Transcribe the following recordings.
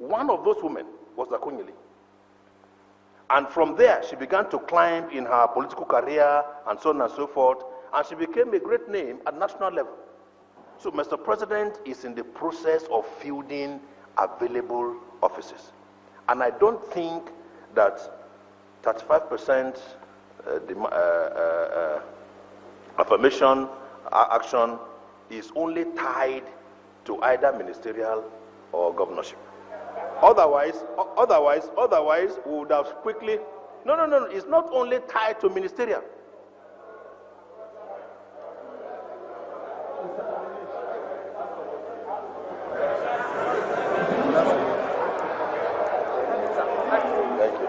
One of those women was Akunyili. And from there, she began to climb in her political career and so on and so forth, and she became a great name at national level. So Mr. President is in the process of fielding available offices. And I don't think that 35% affirmation action is only tied to either ministerial or governorship. Otherwise, we would have quickly. No. It's not only tied to ministerial. Thank you.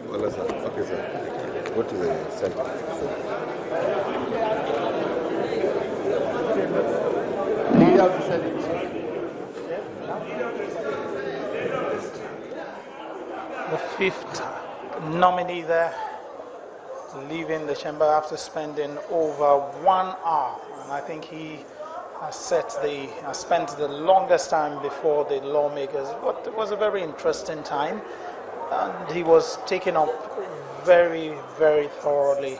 Well, sir. Okay, sir. Go to the center. Leader of the Senate. The fifth nominee there, leaving the chamber after spending over 1 hour, and I think he has spent the longest time before the lawmakers. But it was a very interesting time, and he was taken up very, very thoroughly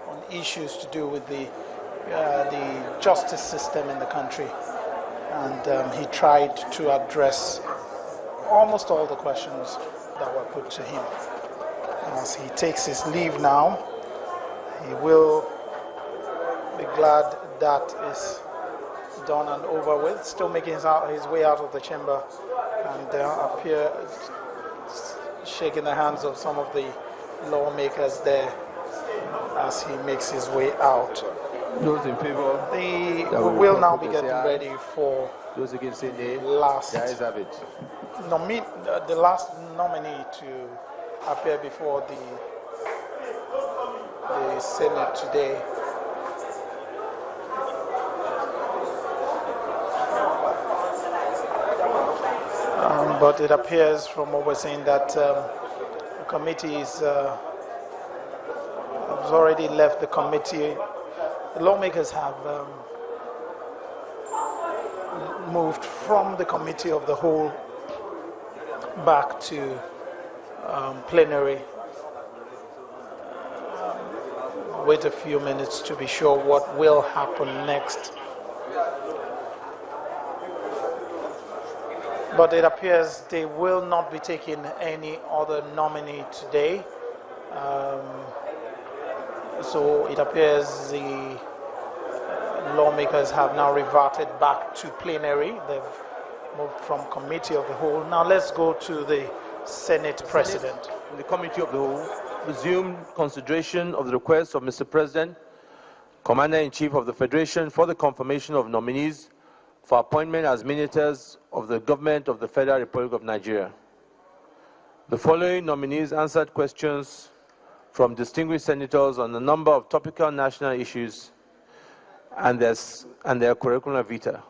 on issues to do with the justice system in the country, and he tried to address almost all the questions that were put to him. As he takes his leave now, he will be glad that is done and over with, still making his way out of the chamber, and appear shaking the hands of some of the lawmakers there as he makes his way out. Those in favor? We will now be getting ready for those against say nay. the last nominee to appear before the Senate today. But it appears from what we're saying that the committee has already left the committee. The lawmakers have moved from the committee of the whole back to plenary. Wait a few minutes to be sure what will happen next. But it appears they will not be taking any other nominee today. So it appears the lawmakers have now reverted back to plenary. They've moved from committee of the whole. Now let's go to the Senate President. The committee of the whole resumed consideration of the request of Mr. President, Commander-in-Chief of the Federation, for the confirmation of nominees for appointment as ministers of the government of the Federal Republic of Nigeria. The following nominees answered questions from distinguished senators on a number of topical national issues and their curriculum vitae.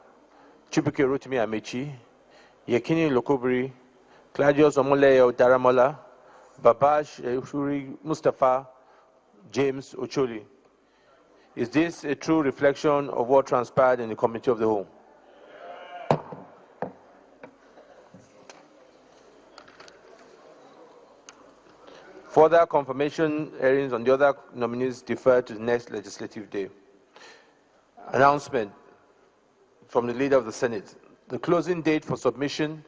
Chibuke Rotimi Amechi, Yekini Lokobiri, Claudius Omoleye Daramola, Babash Shuri Mustafa, James Ocholi. Is this a true reflection of what transpired in the Committee of the Whole? Further confirmation hearings on the other nominees deferred to the next legislative day. Announcement from the Leader of the Senate. The closing date for submission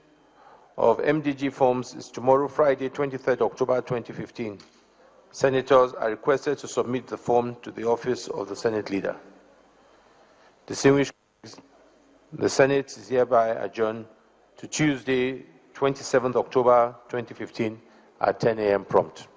of MDG forms is tomorrow, Friday, 23rd October 2015. Senators are requested to submit the form to the office of the Senate Leader. Distinguished colleagues, the Senate is hereby adjourned to Tuesday, 27th October 2015 at 10 a.m. prompt.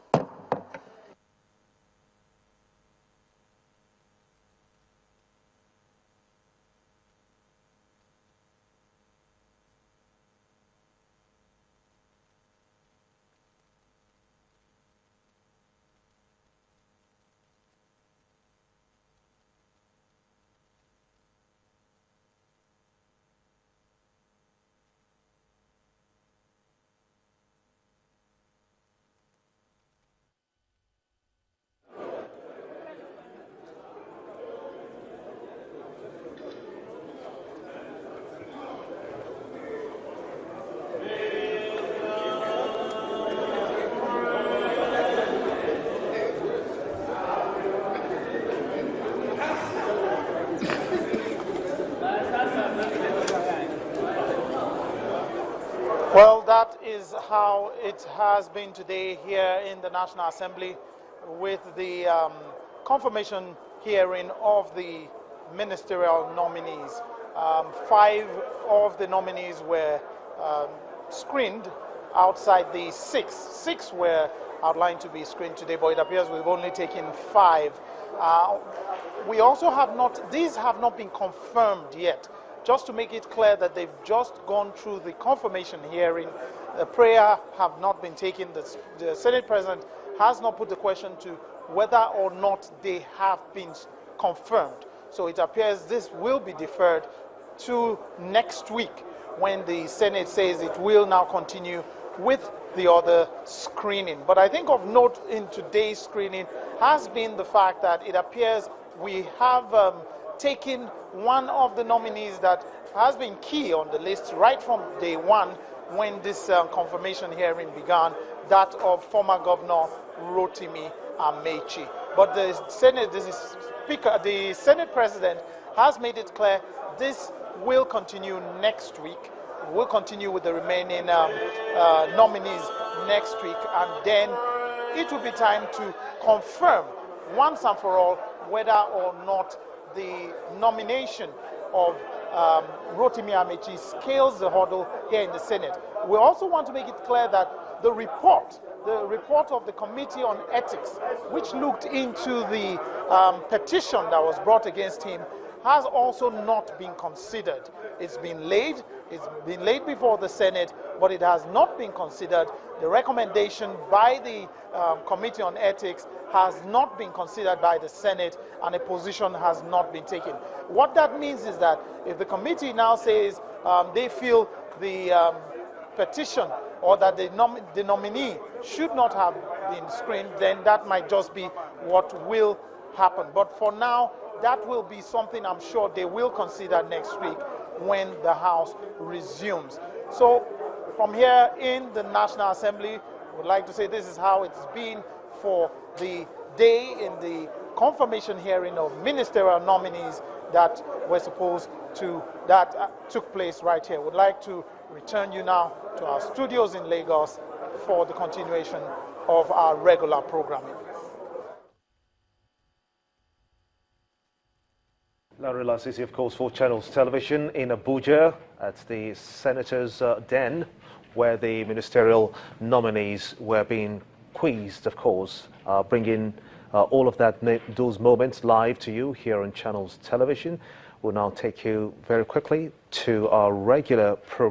is how it has been today here in the National Assembly with the confirmation hearing of the ministerial nominees. 5 of the nominees were screened outside the 6. 6 were outlined to be screened today, but it appears we've only taken 5. We also have not, these have not been confirmed yet. Just to make it clear that they've just gone through the confirmation hearing, the prayer have not been taken. The Senate President has not put the question to whether or not they have been confirmed. So it appears this will be deferred to next week when the Senate says it will now continue with the other screening. But I think of note in today's screening has been the fact that it appears we have taken one of the nominees that has been key on the list right from day one when this confirmation hearing began, that of former Governor Rotimi Amechi. But the Senate President has made it clear this will continue next week. We'll continue with the remaining nominees next week, and then it will be time to confirm once and for all whether or not the nomination of Rotimi Amechi scales the hurdle here in the Senate. We also want to make it clear that the report of the Committee on Ethics, which looked into the petition that was brought against him, has also not been considered. It's been laid before the Senate, but it has not been considered. The recommendation by the Committee on Ethics has not been considered by the Senate, and a position has not been taken. What that means is that if the committee now says they feel the petition or that the nominee should not have been screened, then that might just be what will happen. But for now, that will be something I'm sure they will consider next week when the House resumes. So from here in the National Assembly, I would like to say this is how it's been for the day in the confirmation hearing of ministerial nominees that took place right here. Would like to return you now to our studios in Lagos for the continuation of our regular programming. Larry Lasisi, of course, for Channels Television in Abuja at the Senator's Den, where the ministerial nominees were being quizzed, of course, bringing all of those moments live to you here on Channels Television. We'll now take you very quickly to our regular program.